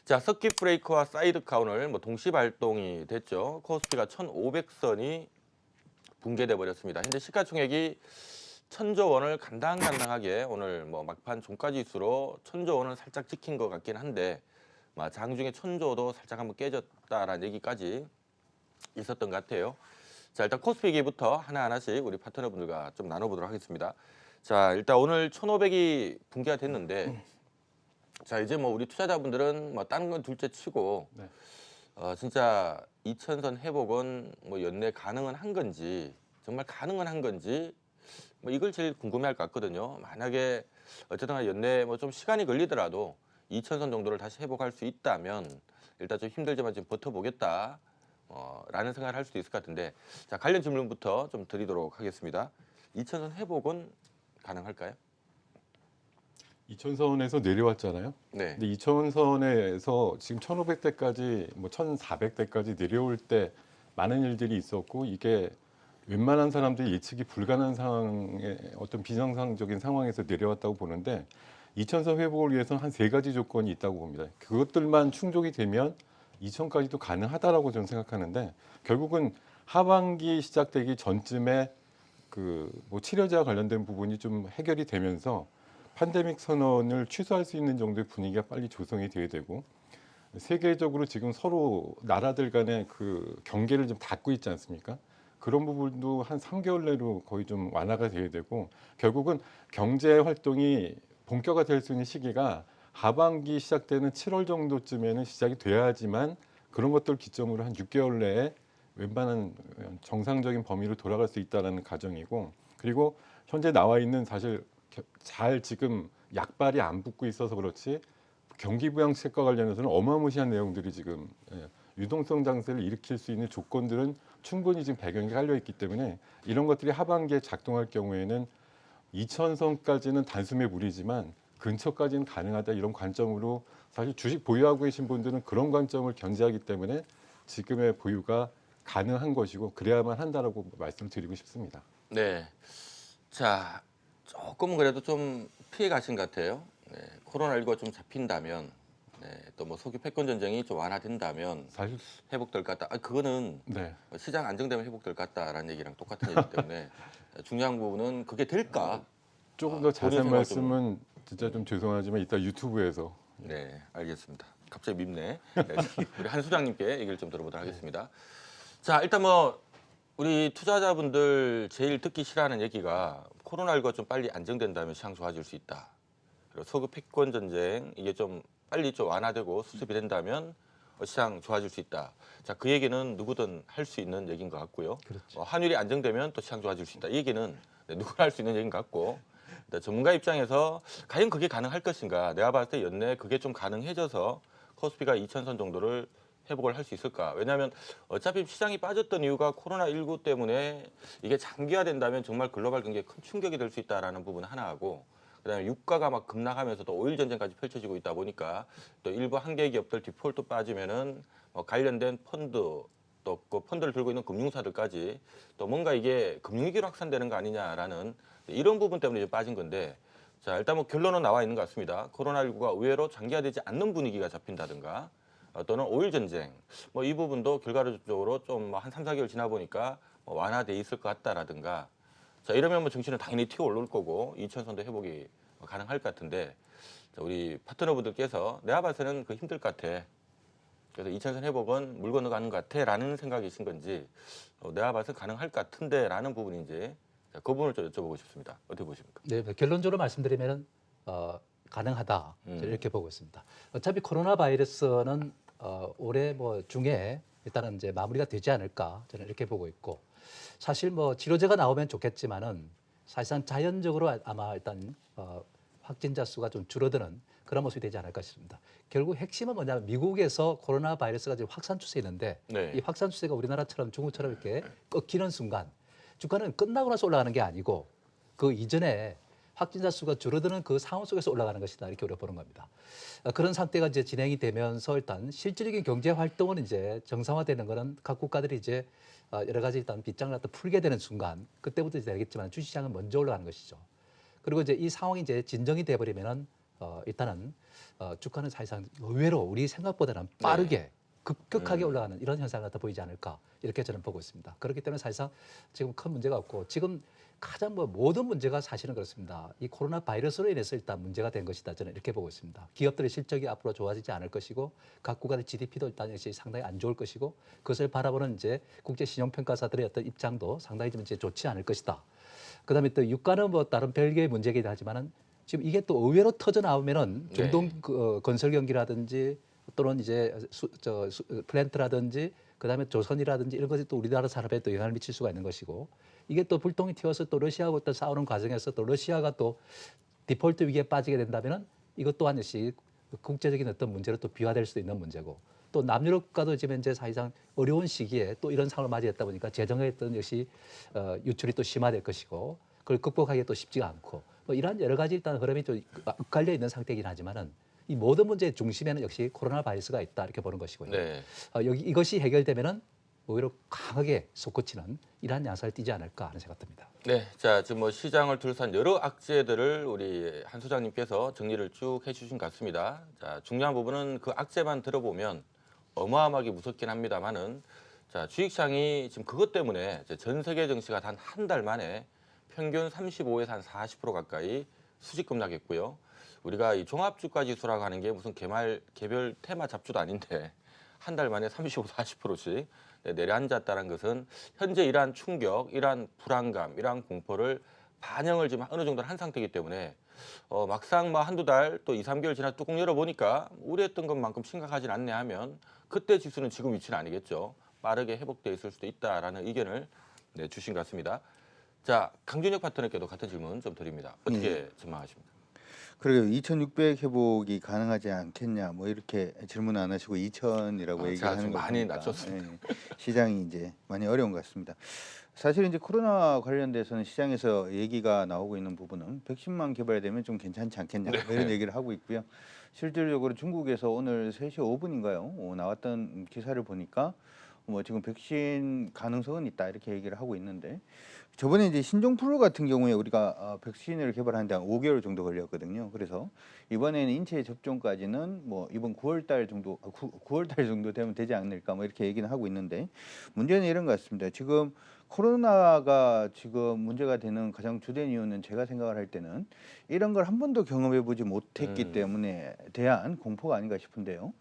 자, 서킷 브레이커와 사이드카 오늘 동시 발동이 됐죠. 코스피가 1,500선이 붕괴돼 버렸습니다. 현재 시가총액이 1,000조 원을 간당간당하게 오늘 막판 종가지수로 1,000조 원을 살짝 지킨 것 같긴 한데 장중에 1,000조도 살짝 한번 깨졌다라는 얘기까지 있었던 것 같아요. 자, 일단 코스피 얘기부터 하나하나씩 우리 파트너분들과 좀 나눠보도록 하겠습니다. 자, 일단 오늘 1,500이 붕괴가 됐는데 자, 이제 우리 투자자분들은 다른 건 둘째 치고 네. 진짜 2,000선 회복은 연내 가능은 한 건지 정말 가능은 한 건지 이걸 제일 궁금해할 것 같거든요. 만약에 어쨌든 연내 좀 시간이 걸리더라도 2,000선 정도를 다시 회복할 수 있다면 일단 좀 힘들지만 좀 버텨보겠다 라는 생각을 할 수도 있을 것 같은데 자, 관련 질문부터 좀 드리도록 하겠습니다. 2,000선 회복은 가능할까요? 2,000선에서 내려왔잖아요. 네. 근데 2,000선에서 지금 1,500대까지 1,400대까지 내려올 때 많은 일들이 있었고 이게 웬만한 사람들이 예측이 불가능한 상황의 어떤 비정상적인 상황에서 내려왔다고 보는데 2,000선 회복을 위해서는 한 세 가지 조건이 있다고 봅니다. 그것들만 충족이 되면 2,000까지도 가능하다라고 저는 생각하는데 결국은 하반기 시작되기 전쯤에 치료제와 관련된 부분이 좀 해결이 되면서 팬데믹 선언을 취소할 수 있는 정도의 분위기가 빨리 조성이 돼야 되고 세계적으로 지금 서로 나라들 간의 그 경계를 좀 닫고 있지 않습니까? 그런 부분도 한 3개월 내로 거의 좀 완화가 돼야 되고 결국은 경제 활동이 본격화될 수 있는 시기가 하반기 시작되는 7월 정도쯤에는 시작이 돼야지만 그런 것들 기점으로 한 6개월 내에 웬만한 정상적인 범위로 돌아갈 수 있다는 가정이고 그리고 현재 나와 있는 사실 잘 지금 약발이 안 붙고 있어서 그렇지 경기 부양책과 관련해서는 어마무시한 내용들이 지금 유동성 장세를 일으킬 수 있는 조건들은 충분히 지금 배경에 깔려 있기 때문에 이런 것들이 하반기에 작동할 경우에는 2,000선까지는 단숨에 무리지만 근처까지는 가능하다 이런 관점으로 사실 주식 보유하고 계신 분들은 그런 관점을 견지하기 때문에 지금의 보유가 가능한 것이고 그래야만 한다라고 말씀드리고 싶습니다. 네. 자, 조금은 그래도 좀 피해 가신 것 같아요. 네, 코로나19가 좀 잡힌다면, 네, 또 소규 패권 전쟁이 좀 완화된다면 사실 회복될 것 같다. 그거는 네. 시장 안정되면 회복될 것 같다라는 얘기랑 똑같은 얘기이기 때문에 중요한 부분은 그게 될까? 조금 더 본인 자세한 생각을 좀, 말씀은 진짜 좀 죄송하지만 이따 유튜브에서 네, 알겠습니다. 갑자기 밉네. 네, 우리 한 소장님께 얘기를 좀 들어보도록 하겠습니다. 자, 일단 우리 투자자분들 제일 듣기 싫어하는 얘기가 코로나19가 좀 빨리 안정된다면 시장 좋아질 수 있다. 그리고 소급 패권 전쟁 이게 좀 빨리 좀 완화되고 수습이 된다면 시장 좋아질 수 있다. 자, 그 얘기는 누구든 할 수 있는 얘기인 것 같고요. 그렇죠. 환율이 안정되면 또 시장 좋아질 수 있다. 이 얘기는 누구나 할 수 있는 얘기인 것 같고 일단 전문가 입장에서 과연 그게 가능할 것인가. 내가 봤을 때 연내 그게 좀 가능해져서 코스피가 2,000선 정도를 회복을 할 수 있을까? 왜냐하면 어차피 시장이 빠졌던 이유가 코로나19 때문에 이게 장기화된다면 정말 글로벌 경기에 큰 충격이 될 수 있다라는 부분 하나하고 그다음에 유가가 막 급락하면서 또 오일 전쟁까지 펼쳐지고 있다 보니까 또 일부 한계 기업들 디폴트 빠지면은 관련된 펀드 또 그 펀드를 들고 있는 금융사들까지 또 뭔가 이게 금융위기로 확산되는 거 아니냐라는 이런 부분 때문에 이제 빠진 건데 자, 일단 결론은 나와 있는 것 같습니다. 코로나19가 의외로 장기화되지 않는 분위기가 잡힌다든가 또는 오일 전쟁 이 부분도 결과적으로 좀 한 3, 4개월 지나 보니까 완화돼 있을 것 같다라든가 자, 이러면 정신은 당연히 튀어 오를 거고 2,000선도 회복이 가능할 것 같은데 자, 우리 파트너분들께서 내가 봐서는 그 힘들 것 같아. 그래서 2,000선 회복은 물 건너가는 것 같아라는 생각이신 건지 내가 봐서 가능할 것 같은데라는 부분인지 자, 그 부분을 좀 여쭤보고 싶습니다. 어떻게 보십니까? 네, 결론적으로 말씀드리면 가능하다 저는 이렇게 보고 있습니다. 어차피 코로나 바이러스는 올해 중에 일단은 이제 마무리가 되지 않을까 저는 이렇게 보고 있고 사실 치료제가 나오면 좋겠지만은 사실상 자연적으로 아마 일단 확진자 수가 좀 줄어드는 그런 모습이 되지 않을까 싶습니다. 결국 핵심은 뭐냐면 미국에서 코로나 바이러스가 지금 확산 추세에 있는데 네. 이 확산 추세가 우리나라처럼 중국처럼 이렇게 꺾이는 순간 주가는 끝나고 나서 올라가는 게 아니고 그 이전에 확진자 수가 줄어드는 그 상황 속에서 올라가는 것이다 이렇게 우리가 보는 겁니다. 그런 상태가 이제 진행이 되면서 일단 실질적인 경제 활동은 이제 정상화되는 거는 각 국가들이 이제 여러 가지 일단 빗장을 갖다 풀게 되는 순간 그때부터 이제 되겠지만 주식시장은 먼저 올라가는 것이죠. 그리고 이제 이 상황이 이제 진정이 돼버리면은 일단은 주가는 사실상 의외로 우리 생각보다는 빠르게 급격하게 올라가는 이런 현상을 갖다 보이지 않을까 이렇게 저는 보고 있습니다. 그렇기 때문에 사실상 지금 큰 문제가 없고 지금 가장 모든 문제가 사실은 그렇습니다. 이 코로나 바이러스로 인해서 일단 문제가 된 것이다. 저는 이렇게 보고 있습니다. 기업들의 실적이 앞으로 좋아지지 않을 것이고 각 국가의 GDP도 일단 역시 상당히 안 좋을 것이고 그것을 바라보는 이제 국제 신용평가사들의 어떤 입장도 상당히 좀 이제 좋지 않을 것이다. 그다음에 또 유가는 뭐 다른 별개의 문제이긴 하지만은 지금 이게 또 의외로 터져 나오면은 중동 건설 경기라든지 또는 이제 플랜트라든지 그다음에 조선이라든지 이런 것이 또 우리나라 산업에 또 영향을 미칠 수가 있는 것이고 이게 또 불똥이 튀어서 또 러시아하고 또 싸우는 과정에서 또 러시아가 또 디폴트 위기에 빠지게 된다면은 이것 또한 역시 국제적인 어떤 문제로 또 비화될 수도 있는 문제고 또 남유럽 국가도 지금 현재 사실상 어려운 시기에 또 이런 상황을 맞이했다 보니까 재정의 어떤 역시 유출이 또 심화될 것이고 그걸 극복하기 또 쉽지가 않고 뭐 이러한 여러 가지 일단 흐름이 좀 엇갈려 있는 상태이긴 하지만은 이 모든 문제의 중심에는 역시 코로나 바이러스가 있다 이렇게 보는 것이고요. 네. 이것이 해결되면은 오히려 강하게 솟구치는 이러한 양상을 띠지 않을까 하는 생각 듭니다. 네, 자 지금 뭐 시장을 둘러싼 여러 악재들을 우리 한 소장님께서 정리를 쭉 해주신 것 같습니다. 자 중요한 부분은 그 악재만 들어보면 어마어마하게 무섭긴 합니다만은 자 주식시장이 지금 그것 때문에 이제 전 세계 증시가 단 한 달 만에 평균 35에서 한 40% 가까이 수직 급락했고요. 우리가 이 종합주가지수라고 하는 게 무슨 개별 테마 잡주도 아닌데 한 달 만에 35, 40%씩 내려앉았다는 것은 현재 이러한 충격, 이러한 불안감, 이러한 공포를 반영을 지금 어느 정도 한 상태이기 때문에 막상 뭐 한두 달 또 2, 3개월 지나 뚜껑 열어보니까 우려했던 것만큼 심각하진 않네 하면 그때 지수는 지금 위치는 아니겠죠. 빠르게 회복돼 있을 수도 있다라는 의견을 주신 것 같습니다. 자, 강준혁 파트너께도 같은 질문 좀 드립니다. 어떻게 전망하십니까? 그래요. 2,600 회복이 가능하지 않겠냐 뭐 이렇게 질문 안 하시고 2,000이라고 제가 얘기하는 좀 거 많이 보니까 낮췄습니다. 시장이 이제 많이 어려운 것 같습니다. 사실 이제 코로나 관련돼서는 시장에서 얘기가 나오고 있는 부분은 백신만 개발되면 좀 괜찮지 않겠냐 뭐 이런 얘기를 하고 있고요. 실질적으로 중국에서 오늘 3시 5분인가요? 나왔던 기사를 보니까 뭐 지금 백신 가능성은 있다 이렇게 얘기를 하고 있는데 저번에 이제 신종플루 같은 경우에 우리가 백신을 개발하는데 한 5개월 정도 걸렸거든요. 그래서 이번에는 인체 접종까지는 뭐 이번 9월 달 정도 9월 달 정도 되면 되지 않을까 뭐 이렇게 얘기는 하고 있는데 문제는 이런 것 같습니다. 지금 코로나가 지금 문제가 되는 가장 주된 이유는 제가 생각을 할 때는 이런 걸 한 번도 경험해 보지 못했기 때문에 대한 공포가 아닌가 싶은데요.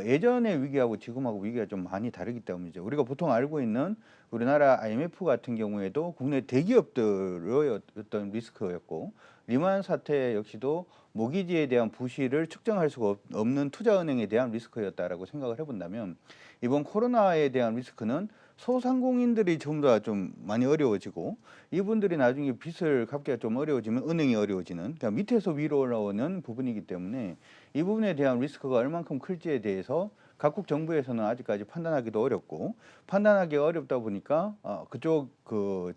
예전의 위기하고 지금하고 위기가 좀 많이 다르기 때문이죠. 우리가 보통 알고 있는 우리나라 IMF 같은 경우에도 국내 대기업들의 어떤 리스크였고 리만 사태 역시도 모기지에 대한 부실을 측정할 수가 없는 투자은행에 대한 리스크였다라고 생각을 해본다면 이번 코로나에 대한 리스크는 소상공인들이 전부 다 좀 많이 어려워지고 이분들이 나중에 빚을 갚기가 좀 어려워지면 은행이 어려워지는 그러니까 밑에서 위로 올라오는 부분이기 때문에 이 부분에 대한 리스크가 얼만큼 클지에 대해서 각국 정부에서는 아직까지 판단하기도 어렵고 판단하기 어렵다 보니까 그쪽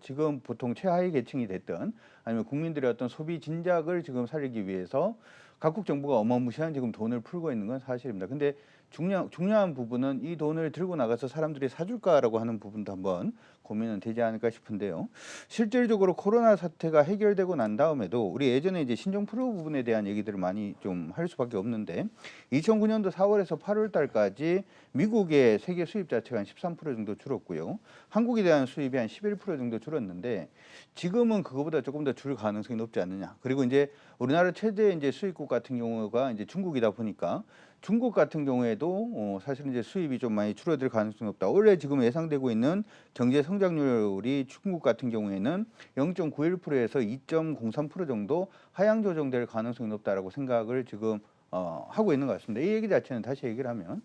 지금 보통 최하위 계층이 됐던 아니면 국민들의 어떤 소비 진작을 지금 살리기 위해서 각국 정부가 어마무시한 지금 돈을 풀고 있는 건 사실입니다. 근데 중요한 부분은 이 돈을 들고 나가서 사람들이 사줄까라고 하는 부분도 한번 고민은 되지 않을까 싶은데요. 실질적으로 코로나 사태가 해결되고 난 다음에도 우리 예전에 이제 신종플루 부분에 대한 얘기들을 많이 좀 할 수밖에 없는데 2009년도 4월에서 8월 달까지 미국의 세계 수입 자체가 한 13% 정도 줄었고요. 한국에 대한 수입이 한 11% 정도 줄었는데 지금은 그거보다 조금 더 줄 가능성이 높지 않느냐. 그리고 이제 우리나라 최대 이제 수입국 같은 경우가 이제 중국이다 보니까 중국 같은 경우에도 사실은 이제 수입이 좀 많이 줄어들 가능성이 높다. 원래 지금 예상되고 있는 경제 성장률이 중국 같은 경우에는 0.91%에서 2.03% 정도 하향 조정될 가능성이 높다라고 생각을 지금 하고 있는 것 같습니다. 이 얘기 자체는 다시 얘기를 하면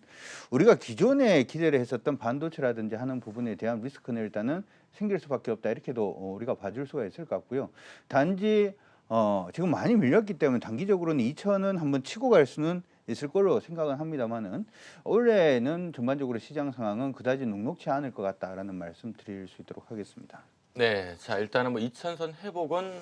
우리가 기존에 기대를 했었던 반도체라든지 하는 부분에 대한 리스크는 일단은 생길 수밖에 없다. 이렇게도 우리가 봐줄 수가 있을 것 같고요. 단지 지금 많이 밀렸기 때문에 단기적으로는 2천은 한번 치고 갈 수는 있을 걸로 생각은 합니다만은 올해는 전반적으로 시장 상황은 그다지 녹록치 않을 것 같다라는 말씀 드릴 수 있도록 하겠습니다. 네, 자 일단은 뭐 2000선 회복은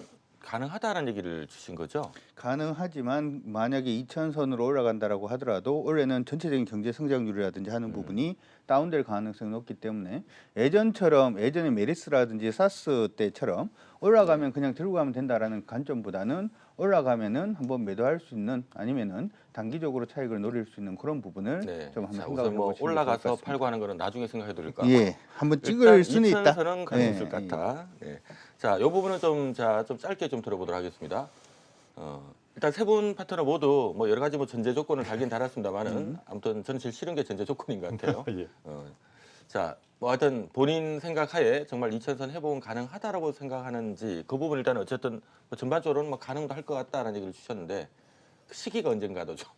가능하다는 얘기를 주신 거죠? 가능하지만 만약에 2,000선으로 올라간다라고 하더라도 올해는 전체적인 경제 성장률이라든지 하는 부분이 다운될 가능성이 높기 때문에 예전에 메르스라든지 사스 때처럼 올라가면 그냥 들고 가면 된다라는 관점보다는 올라가면은 한번 매도할 수 있는 아니면은 단기적으로 차익을 노릴 수 있는 그런 부분을 네. 좀 한번 자, 생각을 우선 뭐 해보시면 좋을 것 올라가서 같습니다. 팔고 하는 거는 나중에 생각해 드릴까? 예, 한번 찍을 일단 수는 있다. 2,000선은 가능할 예, 것 같아. 네. 자, 이 부분은 좀 짧게 좀 들어보도록 하겠습니다. 일단 세 분 파트너 모두 뭐 여러 가지 뭐 전제 조건을 달긴 달았습니다만은 아무튼 저는 제일 싫은 게 전제 조건인 것 같아요. 예. 자, 뭐 하여튼 본인 생각하에 정말 2,000선 회복은 가능하다라고 생각하는지 그 부분 일단 어쨌든 뭐 전반적으로는 뭐 가능도 할 것 같다라는 얘기를 주셨는데 그 시기가 언젠가도 좀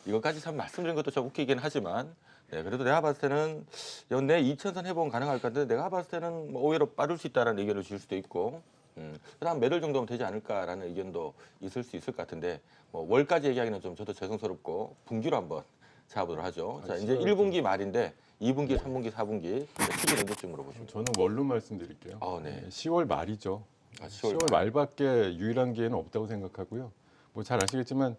이것까지 참 말씀드린 것도 좀 웃기긴 하지만 네, 그래도 내가 봤을 때는 연내 2,000선 회복은 가능할 것 같은데 내가 봤을 때는 뭐 오히려 빠를 수 있다라는 의견을 주실 수도 있고 그다음 매달 정도면 되지 않을까라는 의견도 있을 수 있을 것 같은데 뭐 월까지 얘기하기는 좀 저도 죄송스럽고 분기로 한번 잡아보도록 하죠. 자, 이제 1분기 말인데 2분기, 3분기, 4분기 시기 언제쯤 물어보십니까? 저는 원룸 말씀드릴게요. 네. 10월 말이죠. 아, 10월 10월 말밖에 유일한 기회는 없다고 생각하고요. 뭐 잘 아시겠지만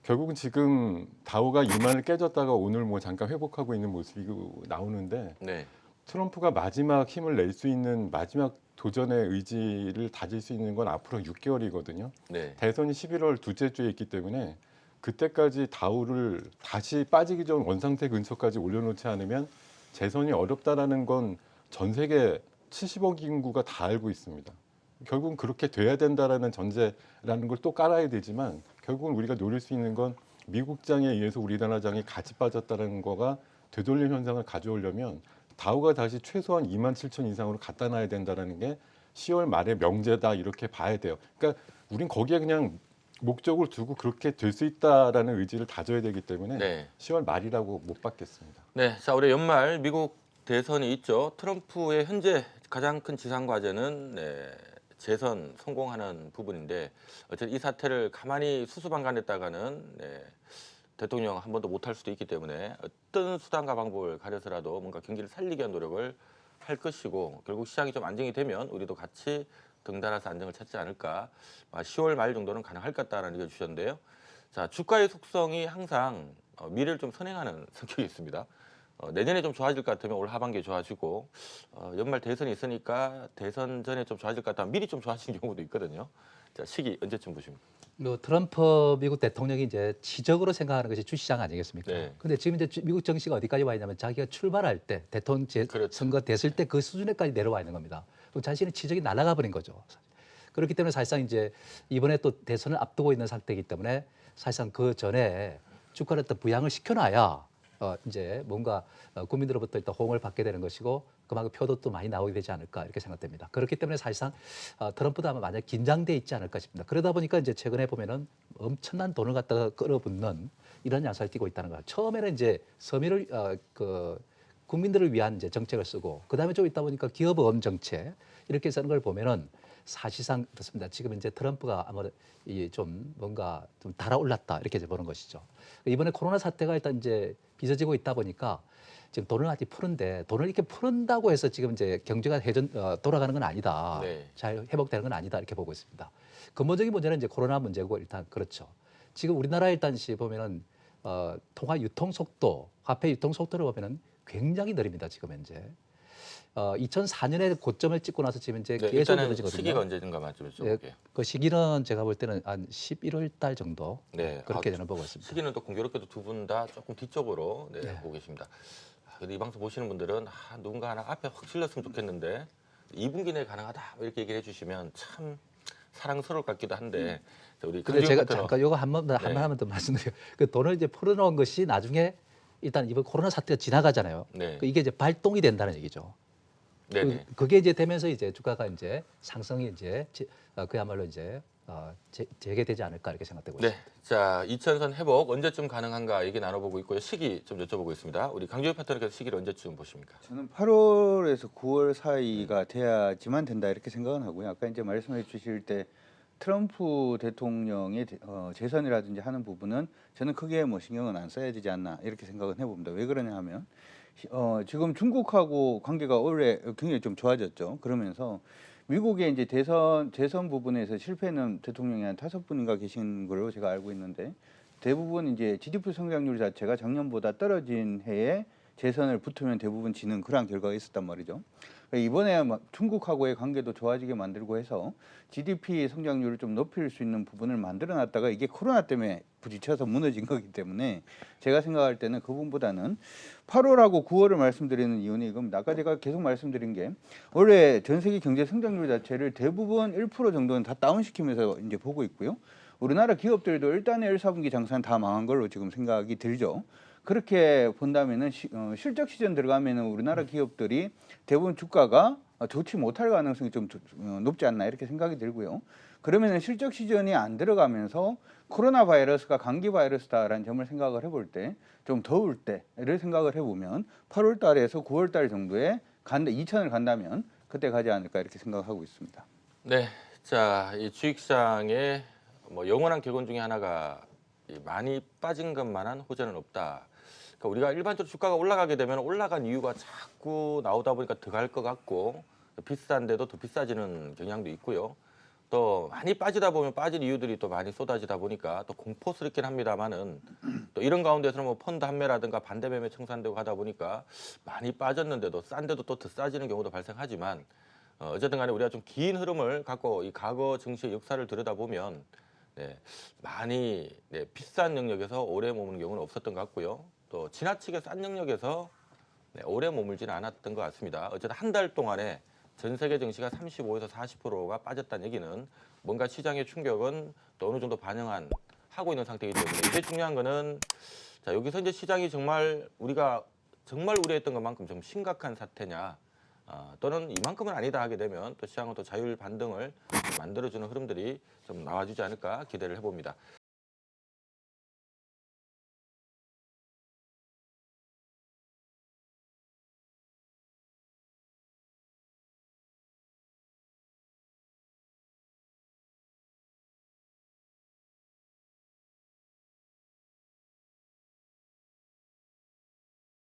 결국은 지금 다우가 2만을 깨졌다가 오늘 뭐 잠깐 회복하고 있는 모습이 나오는데 네. 트럼프가 마지막 힘을 낼 수 있는 마지막 도전의 의지를 다질 수 있는 건 앞으로 6개월이거든요. 네. 대선이 11월 둘째 주에 있기 때문에 그때까지 다우를 다시 빠지기 전 원상태 근처까지 올려놓지 않으면 재선이 어렵다라는 건 전 세계 70억 인구가 다 알고 있습니다. 결국은 그렇게 돼야 된다라는 전제라는 걸 또 깔아야 되지만 결국은 우리가 노릴 수 있는 건 미국장에 의해서 우리나라장이 같이 빠졌다는 거가 되돌림 현상을 가져오려면 다우가 다시 최소한 2만 7천 이상으로 갖다 놔야 된다는 게 10월 말의 명제다 이렇게 봐야 돼요. 그러니까 우린 거기에 그냥 목적을 두고 그렇게 될 수 있다라는 의지를 다져야 되기 때문에 네. 10월 말이라고 못 받겠습니다. 네. 자, 올해 연말 미국 대선이 있죠. 트럼프의 현재 가장 큰 지상 과제는 재선 성공하는 부분인데 어쨌든 이 사태를 가만히 수수방관했다가는 대통령 한 번도 못할 수도 있기 때문에 어떤 수단과 방법을 가려서라도 뭔가 경기를 살리기 위한 노력을 할 것이고 결국 시장이 좀 안정이 되면 우리도 같이 등달아서 안정을 찾지 않을까. 10월 말 정도는 가능할 것 같다라는 의견을 주셨는데요. 자, 주가의 속성이 항상 미래를 좀 선행하는 성격이 있습니다. 내년에 좀 좋아질 것 같으면 올 하반기에 좋아지고 연말 대선이 있으니까 대선 전에 좀 좋아질 것 같다면 미리 좀 좋아지는 경우도 있거든요. 자, 시기 언제쯤 보십니까? 뭐 트럼프 미국 대통령이 이제 치적으로 생각하는 것이 주시장 아니겠습니까? 네. 근데 지금 이제 미국 정치가 어디까지 와 있냐면 자기가 출발할 때 대통령 그렇죠. 선거 됐을 때 그 수준에까지 내려와 있는 겁니다. 그럼 자신의 치적이 날아가 버린 거죠. 그렇기 때문에 사실상 이제 이번에 또 대선을 앞두고 있는 상태이기 때문에 사실상 그 전에 주가를 또 부양을 시켜놔야 이제 뭔가 국민들로부터 일단 호응을 받게 되는 것이고 그만큼 표도 또 많이 나오게 되지 않을까 이렇게 생각됩니다. 그렇기 때문에 사실상 트럼프도 아마 만약 긴장돼 있지 않을까 싶습니다. 그러다 보니까 이제 최근에 보면은 엄청난 돈을 갖다가 끌어붓는 이런 양상을 띠고 있다는 거예요. 처음에는 이제 서민을 국민들을 위한 이제 정책을 쓰고 그다음에 좀 있다 보니까 기업보험 정책 이렇게 쓰는 걸 보면은 사실상 그렇습니다. 지금 이제 트럼프가 아마 좀 뭔가 좀 달아올랐다 이렇게 이제 보는 것이죠. 이번에 코로나 사태가 일단 이제 빚어지고 있다 보니까 지금 돈을 아직 푸는데 돈을 이렇게 푸는다고 해서 지금 이제 경제가 돌아가는 건 아니다. 네. 잘 회복되는 건 아니다 이렇게 보고 있습니다. 근본적인 문제는 이제 코로나 문제고 일단 그렇죠. 지금 우리나라 일단 보면은 통화 유통 속도, 화폐 유통 속도를 보면은 굉장히 느립니다. 지금 현재. 2004년에 고점을 찍고 나서 지금 이제 계속 일단은 늘어지거든요. 시기가 언제든가 좀 여쭤볼게요. 그 시기는 제가 볼 때는 한 11월 달 정도 네. 그렇게 저는 보고 있습니다. 시기는 또 공교롭게도 두 분 다 조금 뒤쪽으로 네. 보고 계십니다. 근데 이 방송 보시는 분들은 누군가 하나 앞에 확 실렸으면 좋겠는데 2분기 내에 가능하다 이렇게 얘기를 해주시면 참 사랑스러울 것 같기도 한데 자, 우리 근데 제가 파트너. 잠깐 요거 한 번만 더 말씀드려요. 그 돈을 이제 풀어놓은 것이 나중에 일단 이번 코로나 사태가 지나가잖아요. 네. 이게 이제 발동이 된다는 얘기죠. 네네. 그게 이제 되면서 이제 주가가 이제 상승이 이제 그야말로 이제 재개되지 않을까 이렇게 생각되고 네. 있습니다. 자, 2,000선 회복 언제쯤 가능한가 얘기 나눠보고 있고요. 시기 좀 여쭤보고 있습니다. 우리 강조희 파트너께서 시기를 언제쯤 보십니까? 저는 8월에서 9월 사이가 돼야지만 된다 이렇게 생각은 하고요. 아까 이제 말씀해 주실 때 트럼프 대통령의 재선이라든지 하는 부분은 저는 크게 뭐 신경은 안 써야 되지 않나 이렇게 생각은 해봅니다. 왜 그러냐 하면 지금 중국하고 관계가 올해 굉장히 좀 좋아졌죠. 그러면서 미국의 이제 재선 부분에서 실패는 대통령이 한 5분인가 계신 걸로 제가 알고 있는데 대부분 이제 GDP 성장률 자체가 작년보다 떨어진 해에 재선을 붙으면 대부분 지는 그런 결과가 있었단 말이죠. 이번에 중국하고의 관계도 좋아지게 만들고 해서 GDP 성장률을 좀 높일 수 있는 부분을 만들어놨다가 이게 코로나 때문에 부딪혀서 무너진 거기 때문에 제가 생각할 때는 그분보다는 8월하고 9월을 말씀드리는 이유는 이겁니다. 아까 제가 계속 말씀드린 게 원래 전 세계 경제 성장률 자체를 대부분 1% 정도는 다 다운시키면서 이제 보고 있고요. 우리나라 기업들도 일단의 1, 4분기 장사는 다 망한 걸로 지금 생각이 들죠. 그렇게 본다면은 실적 시즌 들어가면은 우리나라 기업들이 대부분 주가가 좋지 못할 가능성이 좀 높지 않나 이렇게 생각이 들고요. 그러면은 실적 시즌이 안 들어가면서 코로나 바이러스가 감기 바이러스다라는 점을 생각을 해볼 때 좀 더울 때를 생각을 해보면 8월 달에서 9월 달 정도에 2천을 간다면 그때 가지 않을까 이렇게 생각하고 있습니다. 네, 자, 이 주식시장의 뭐 영원한 격언 중에 하나가 이 많이 빠진 것만한 호재는 없다. 그러니까 우리가 일반적으로 주가가 올라가게 되면 올라간 이유가 자꾸 나오다 보니까 더 갈 것 같고 비싼데도 더 비싸지는 경향도 있고요. 또 많이 빠지다 보면 빠진 이유들이 또 많이 쏟아지다 보니까 또 공포스럽긴 합니다만은 또 이런 가운데서는 뭐 펀드 한매라든가 반대 매매 청산되고 하다 보니까 많이 빠졌는데도 싼데도 또 더 싸지는 경우도 발생하지만 어쨌든 간에 우리가 좀 긴 흐름을 갖고 이 과거 증시의 역사를 들여다보면 네, 많이 비싼 영역에서 오래 머무는 경우는 없었던 것 같고요. 또 지나치게 싼 영역에서 오래 머물지는 않았던 것 같습니다. 어쨌든 한 달 동안에 전 세계 증시가 35에서 40%가 빠졌다는 얘기는 뭔가 시장의 충격은 또 어느 정도 하고 있는 상태이기 때문에 이게 중요한 거는 자, 여기서 이제 시장이 정말 우리가 정말 우려했던 것만큼 좀 심각한 사태냐 또는 이만큼은 아니다 하게 되면 또 시장은 또 자율 반등을 만들어주는 흐름들이 좀 나와주지 않을까 기대를 해봅니다.